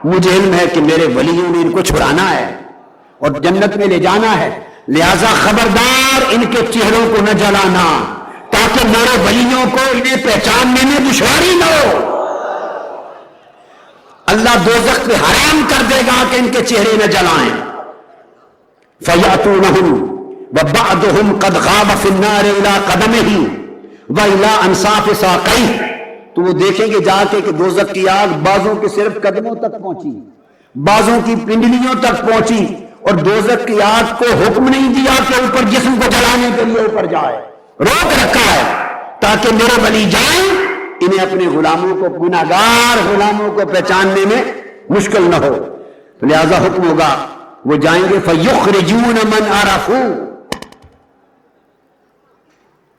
مجھے علم ہے کہ میرے ولیوں نے ان کو چھڑانا ہے اور جنت میں لے جانا ہے، لہذا خبردار ان کے چہروں کو نہ جلانا تاکہ میرے ولیوں کو انہیں پہچاننے میں دشواری نہ ہو۔ اللہ دوزخ پہ حرام کر دے گا کہ ان کے چہرے نہ جلائیں۔ فَيَأْتُونَهُمْ وَبَعْضُهُمْ قَدْ غَابَ فِي النَّارِ إِلَىٰ قَدَمِهِ وَإِلَىٰ أَنْصَافِ سَاقَيْهِ، تو وہ دیکھیں گے جا کے کہ دوزخ کی آگ بعضوں کے صرف قدموں تک پہنچی، بعضوں کی پنڈلیوں تک پہنچی، اور دوزخ کی آگ کو حکم نہیں دیا کہ اوپر جسم کو جلانے کے لیے اوپر جائے، روک رکھا ہے تاکہ میرے ولی جائیں، انہیں اپنے غلاموں کو، گناہگار غلاموں کو پہچاننے میں مشکل نہ ہو، لہذا حکم ہوگا وہ جائیں گے فَيُخْرِجُونَ مَنْ عَرَفُوا۔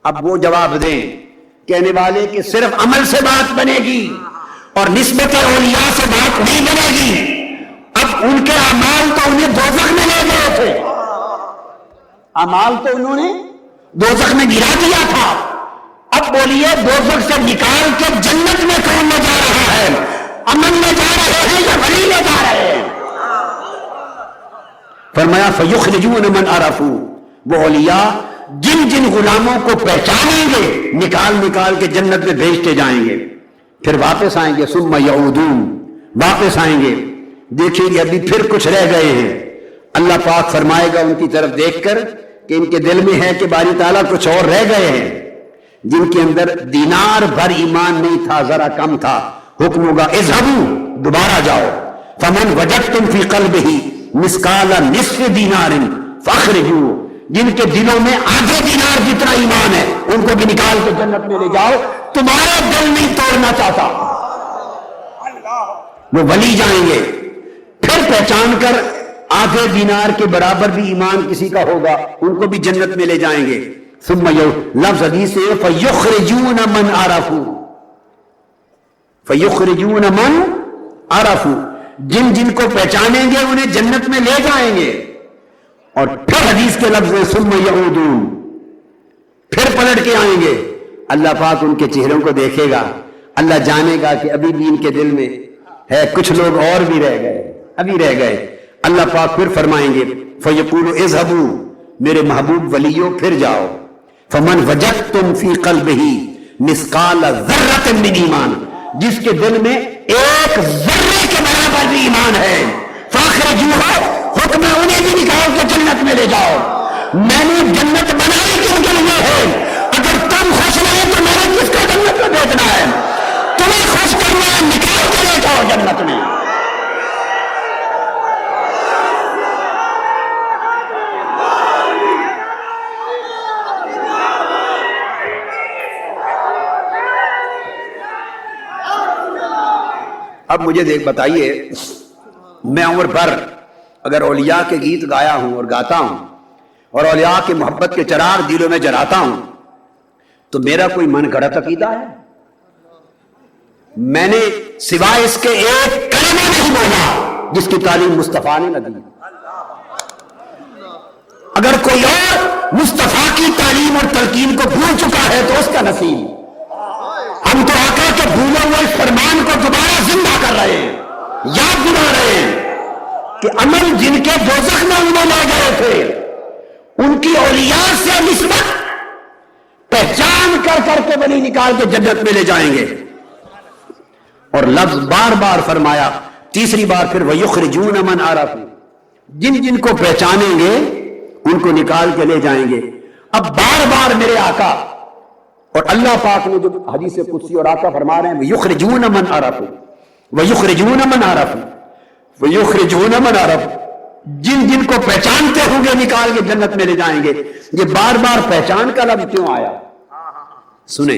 اب وہ جواب دیں کہنے والے کہ صرف عمل سے بات بنے گی اور نسبت اولیاء سے بات نہیں بنے گی، اب ان کے اعمال تو انہیں دوزخ میں لے گئے تھے، اعمال تو انہوں نے دوزخ میں گرا دیا تھا، اب بولیے دوزخ سے نکال کے جنت میں کون لے جا رہا ہے؟ امن میں جا رہے ہیں یا ولی لے جا رہے ہیں؟ فرمایا فَيُخْرِجُونَ مَنْ عَرَفُوا، وہ اولیاء جن جن غلاموں کو پہچانیں گے نکال نکال کے جنت میں بھیجتے جائیں گے، پھر واپس آئیں گے، ثم یعودون، واپس آئیں گے، دیکھیں گے ابھی پھر کچھ رہ گئے ہیں، اللہ پاک فرمائے گا ان کی طرف دیکھ کر کہ ان کے دل میں ہے کہ باری تعالیٰ کچھ اور رہ گئے ہیں، جن کے اندر دینار بھر ایمان نہیں تھا، ذرا کم تھا، حکم ہوگا اذهبوا، دوبارہ جاؤ، فمن وجدتم فی قلبہ مثقال نصف دینار فاخرجوہ، جن کے دلوں میں آدھے دینار جتنا ایمان ہے ان کو بھی نکال کے جنت میں لے جاؤ، تمہارا دل نہیں توڑنا چاہتا۔ وہ ولی جائیں گے، پھر پہچان کر آدھے دینار کے برابر بھی ایمان کسی کا ہوگا، ان کو بھی جنت میں لے جائیں گے۔ ثم لفظ حدیث سے فَيُخْرِجُونَ مَنْ عَرَفُوا، فَيُخْرِجُونَ مَنْ عَرَفُوا، جن جن کو پہچانیں گے انہیں جنت میں لے جائیں گے، اور پھر حدیث کے لفظ ہے ثم یعودون، پھر پلٹ کے آئیں گے، اللہ پاک ان کے چہروں کو دیکھے گا، اللہ جانے گا کہ ابھی بھی ان کے دل میں ہے، کچھ لوگ اور بھی رہ گئے، ابھی رہ گئے، اللہ پاک پھر فرمائیں گے فَيَقُولُ اذْهَبُوا، میرے محبوب ولیوں پھر جاؤ، فَمَنْ وَجَدْتُمْ فِي قَلْبِهِ مِثْقَالَ ذَرَّةٍ مِّنْ ایمان، جس کے دل میں ایک ذرے کے برابر بھی ایمان ہے، فَاخْرِجُوهُ، حکم ہے انہیں بھی نکال کے جنت میں لے جاؤ، میں نے جنت بنائی کیوں کے لیے ہے، اگر تم خوش رہے تو میں نے کس کا جنت میں بھیجنا ہے، تمہیں خوش کرنا ہے، نکال کے لے جاؤ جنت میں۔ اب مجھے دیکھ بتائیے، میں عمر بھر اگر اولیاء کے گیت گایا ہوں اور گاتا ہوں اور اولیاء کی محبت کے چراغ دلوں میں جلاتا ہوں تو میرا کوئی من گھڑت عقیدہ ہے؟ میں نے سوائے اس کے ایک کلمہ نہیں بولا جس کی تعلیم مصطفیٰ نے نہ دی۔ اگر کوئی اور مصطفیٰ کی تعلیم اور تلقین کو بھول چکا ہے تو اس کا نصیب، ہم تو آقا کے بھولے ہوئے اس فرمان کو دوبارہ زندہ کر رہے ہیں، یاد دلا رہے ہیں کہ عمل جن کے دوزخ میں انہیں لے گئے تھے ان کی اولیاء سے نسبت پہچان کر کر کے ولی نکال کے جنت میں لے جائیں گے، اور لفظ بار بار فرمایا، تیسری بار پھر وَيُخْرِجُونَ مَنْ عَرَفُوا، جن جن کو پہچانیں گے ان کو نکال کے لے جائیں گے۔ اب بار بار میرے آقا اور اللہ پاک نے جو حدیث قدسی اور آقا فرما رہے ہیں وَيُخْرِجُونَ مَنْ عَرَفُوا، وَيُخْرِجُونَ مَنْ عَرَفُوا، وَيُخْرِجُونَ مَنْ عَرَفُوا، جن جن کو پہچانتے ہوں گے نکال کے جنت میں لے جائیں گے۔ یہ بار بار پہچان کا لفظ کیوں آیا؟ سنیں،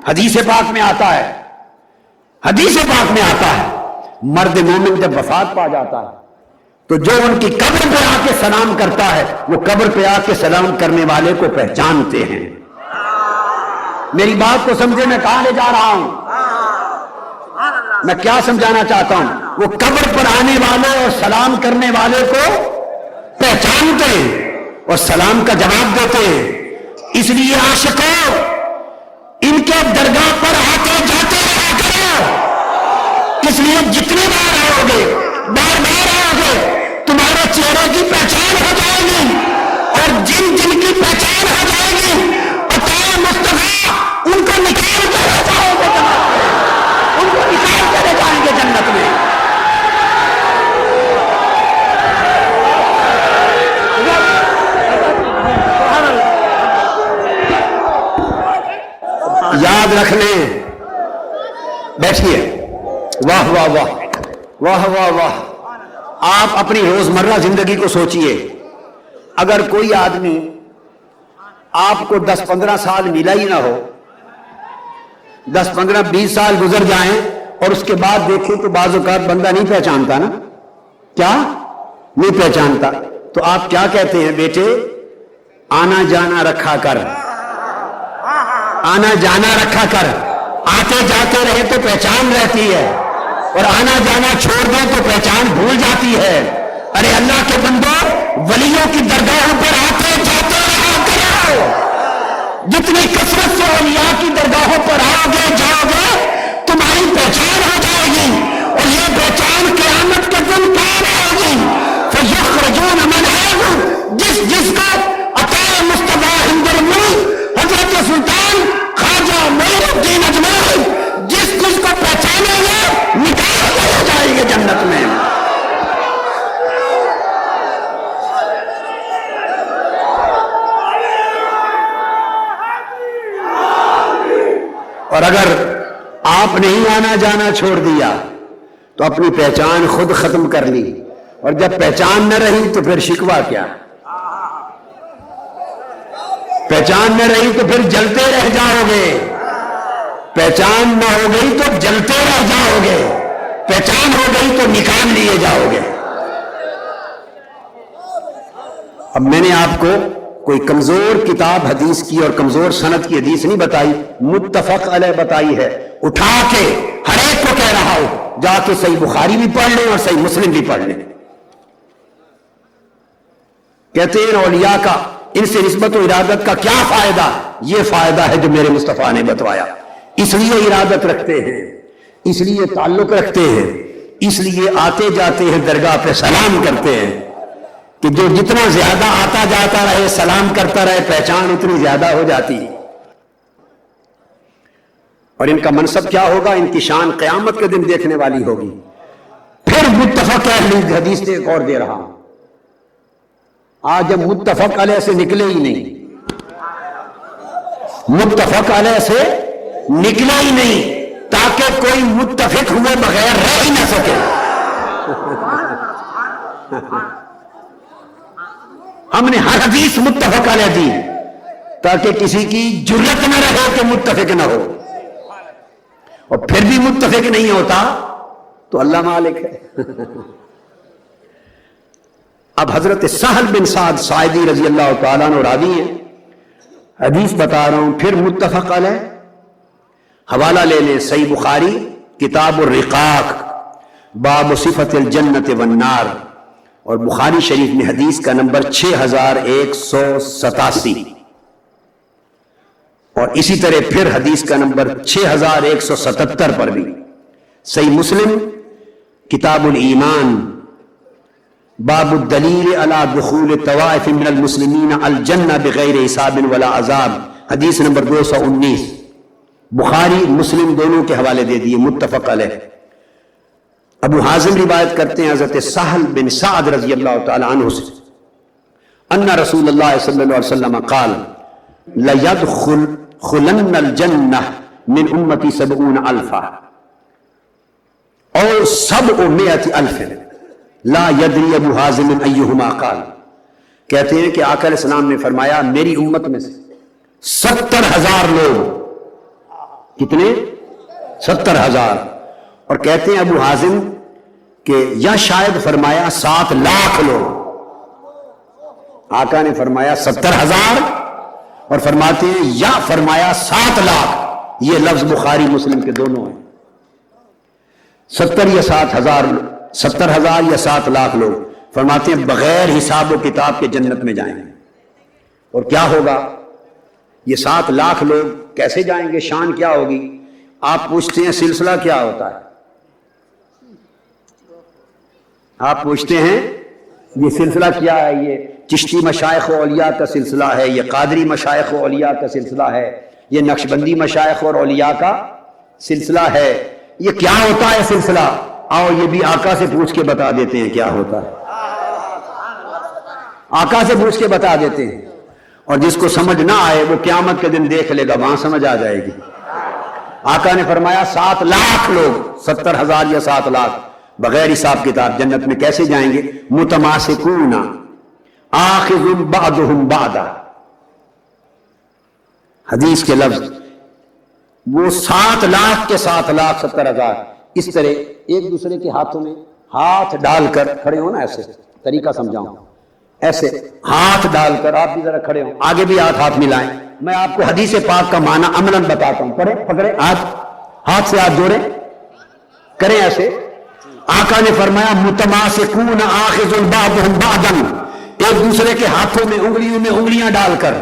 حدیث پاک میں آتا ہے، حدیث پاک میں آتا ہے مرد مومن جب وفات پا جاتا ہے تو جو ان کی قبر پہ آ کے سلام کرتا ہے وہ قبر پہ آ کے سلام کرنے والے کو پہچانتے ہیں۔ میری بات کو سمجھے، میں کہاں لے جا رہا ہوں، میں کیا سمجھانا چاہتا ہوں؟ وہ قبر پر آنے والے اور سلام کرنے والے کو پہچانتے ہیں اور سلام کا جواب دیتے ہیں۔ اس لیے عاشقوں، ان کے درگاہ پر آتے جاتے رہا کرو، اس لیے جتنے بار آؤ گے، بار بار آؤ گے، تمہارے چہرے کی پہچان ہو جائے گی، اور جن جن کی پہچان ہو جائے گی عطا مصطفیٰ ان کو نکال کے لے جاؤ گے جنت میں، ان کو نکال کے لے جائیں گے جنت میں۔ یاد رکھ لیں، بیٹھیے، واہ واہ واہ واہ واہ واہ۔ آپ اپنی روزمرہ زندگی کو سوچئے، اگر کوئی آدمی آپ کو 10-15 سال ملا ہی نہ ہو، 10-15-20 سال گزر جائیں اور اس کے بعد دیکھیں تو بعض اوقات بندہ نہیں پہچانتا نا، کیا نہیں پہچانتا، تو آپ کیا کہتے ہیں؟ بیٹے آنا جانا رکھا کر، آنا جانا رکھا کر، آتے جاتے رہے تو پہچان رہتی ہے، اور آنا جانا چھوڑ دیں تو پہچان بھول جاتی ہے۔ ارے اللہ کے بندو، ولیوں کی درگاہوں پر آتے جاتے رہا کرو، جتنی کثرت سے اولیاء کی درگاہوں پر آؤ گے جاؤ گے تمہاری پہچان ہو جائے گی، اور یہ پہچان قیامت کے دن کام آئے گی۔ فَيَخْرُجُونَ مَنْ آمَنَ، جس کو عطا مصطفیٰ ہندرمل حضرت سلطان خواجہ معین الدین اجمیری جس کو پہچانے گے نکال لے جائیں گے جنت میں۔ اور اگر آپ نہیں آنا جانا چھوڑ دیا تو اپنی پہچان خود ختم کر لی، اور جب پہچان نہ رہی تو پھر شکوہ کیا؟ پہچان نہ رہی تو پھر جلتے رہ جاؤ گے، پہچان نہ ہو گئی تو جلتے رہ جاؤ گے، پہچان ہو گئی تو نکال لیے جاؤ گے۔ اب میں نے آپ کو کوئی کمزور کتاب حدیث کی اور کمزور سند کی حدیث نہیں بتائی، متفق علیہ بتائی ہے، اٹھا کے ہر ایک کو کہہ رہا ہوں جا کے صحیح بخاری بھی پڑھ لیں اور صحیح مسلم بھی پڑھ لیں۔ کہتے ہیں اولیاء کا ان سے نسبت و ارادت کا کیا فائدہ؟ یہ فائدہ ہے جو میرے مصطفیٰ نے بتوایا، اس لیے ارادت رکھتے ہیں، اس لیے تعلق رکھتے ہیں، اس لیے آتے جاتے ہیں درگاہ پہ سلام کرتے ہیں، کہ جو جتنا زیادہ آتا جاتا رہے سلام کرتا رہے پہچان اتنی زیادہ ہو جاتی ہے۔ اور ان کا منصب کیا ہوگا؟ ان کی شان قیامت کے دن دیکھنے والی ہوگی۔ پھر متفق علیہ حدیث سے ایک اور دے رہا ہوں، آج ہم متفق علیہ سے نکلے ہی نہیں، متفق علیہ سے نکلا ہی نہیں، تاکہ کوئی متفق ہوئے بغیر رہ ہی نہ سکے۔ ہم نے ہر حدیث متفق علیہ دی تاکہ کسی کی جرت نہ رہے کہ متفق نہ ہو، اور پھر بھی متفق نہیں ہوتا تو اللہ مالک ہے۔ اب حضرت سہل بن سعد ساعدی رضی اللہ تعالیٰ عنہ راوی ہیں، حدیث بتا رہا ہوں، پھر متفق علیہ، حوالہ لے لیں صحیح بخاری کتاب الرقاق باب صفت الجنت والنار، اور بخاری شریف میں حدیث کا نمبر 6187، اور اسی طرح پھر حدیث کا نمبر 6177 پر بھی صحیح مسلم کتاب الایمان باب الدلیل علی دخول طوائف من المسلمین الجنہ بغیر حساب ولا عذاب، حدیث نمبر 219، بخاری مسلم دونوں کے حوالے دے دیے متفق علیہ۔ ابو حازم روایت کرتے ہیں حضرت سہل بن سعد رضی اللہ تعالی عنہ سے، ان رسول اللہ صلی اللہ علیہ وسلم قال لَيَدْخُلَنَّ الْجَنَّةَ مِنْ أُمَّتِي 70,000 اور 700,000 لا يدری ابو حازم ایہما قال، کہتے ہیں کہ آقا علیہ السلام نے فرمایا میری امت میں سے 70,000 لوگ، کتنے؟ 70,000، اور کہتے ہیں ابو حازم کہ یا شاید فرمایا 7 لاکھ لوگ، آقا نے فرمایا 70,000 اور فرماتے ہیں یا فرمایا 7 لاکھ، یہ لفظ بخاری مسلم کے دونوں ہیں، 70 یا 70,000 یا 7 لاکھ لوگ، فرماتے ہیں بغیر حساب و کتاب کے جنت میں جائیں گے۔ اور کیا ہوگا؟ یہ 7 لاکھ لوگ کیسے جائیں گے؟ شان کیا ہوگی؟ آپ پوچھتے ہیں سلسلہ کیا ہوتا ہے؟ آپ پوچھتے ہیں یہ سلسلہ کیا ہے؟ یہ چشتی مشائخ و اولیاء کا سلسلہ ہے، یہ قادری مشائخ و اولیاء کا سلسلہ ہے، یہ نقشبندی مشائخ اور اولیاء کا سلسلہ ہے، یہ کیا ہوتا ہے سلسلہ؟ آؤ یہ بھی آقا سے پوچھ کے بتا دیتے ہیں کیا ہوتا ہے، آقا سے پوچھ کے بتا دیتے ہیں، اور جس کو سمجھ نہ آئے وہ قیامت کے دن دیکھ لے گا، وہاں سمجھ آ جائے گی۔ آقا نے فرمایا 7 لاکھ لوگ، 70,000 یا 7 لاکھ بغیر حساب کتاب جنت میں کیسے جائیں گے؟ متماسکون آخذ بعضهم بعضا، حدیث کے لفظ، وہ 7 لاکھ کے 7 لاکھ 70,000 اس طرح ایک دوسرے کے ہاتھوں میں ہاتھ ڈال کر کھڑے ہو نا، ایسے طریقہ سمجھاؤں، ایسے ہاتھ ڈال کر آپ بھی ذرا کھڑے ہوں، آگے بھی ہاتھ ملائیں، میں آپ کو حدیث پاک کا معنی عملاً بتاتا ہوں، پکڑے ہاتھ سے ہاتھ جوڑیں، کریں ایسے۔ آقا نے فرمایا متماسکون آخذ بعضهم بعضا، ایک دوسرے کے ہاتھوں میں انگلیوں میں انگلیاں ڈال کر،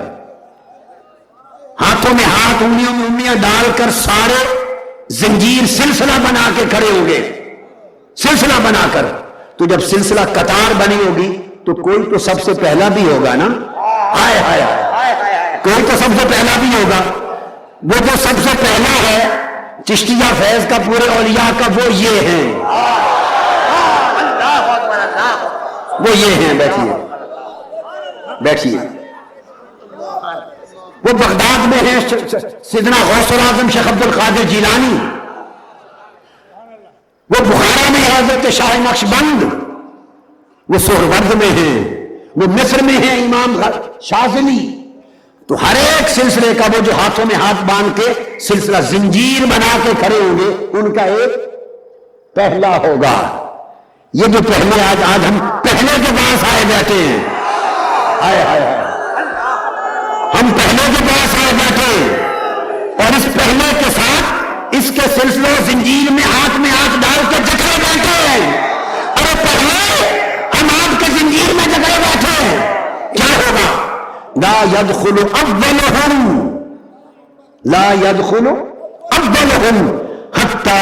ہاتھوں میں ہاتھ انگلیوں میں انگلیاں ڈال کر سارے زنجیر سلسلہ بنا کے کھڑے ہوں گے، سلسلہ بنا کر۔ تو جب سلسلہ قطار بنی ہوگی تو کوئی تو سب سے پہلا بھی ہوگا نا، ہائے ہائے ہائے، کوئی تو سب سے پہلا بھی ہوگا، وہ جو سب سے پہلا ہے چشتیہ فیض کا پورے اولیاء کا، وہ یہ ہیں، وہ یہ ہیں، بیٹھیے، وہ بغداد میں ہیں سیدنا غوث الاعظم شیخ عبد القادر جیلانی، وہ بخارا میں حضرت شاہ نقشبند، وہ سہرورد میں ہیں، وہ مصر میں ہیں امام شاذلی۔ تو ہر ایک سلسلے کا وہ جو ہاتھوں میں ہاتھ باندھ کے سلسلہ زنجیر بنا کے کھڑے ہوں گے، ان کا ایک پہلا ہوگا۔ یہ جو پہلے آج ہم پہلے کے پاس آئے بیٹھے ہیں، ہائے ہائے ہائے، ہم پہلے کے پاس آئے بیٹھے ہیں، اور اس پہلے کے ساتھ اس کے سلسلے زنجیر میں ہاتھ ڈال کے جکڑے بیٹھے ہیں۔ ارے پہلے ہم آپ کے زنجیر میں جکڑے بیٹھے ہیں، کیا ہوگا؟ لا يدخل اولهم حتى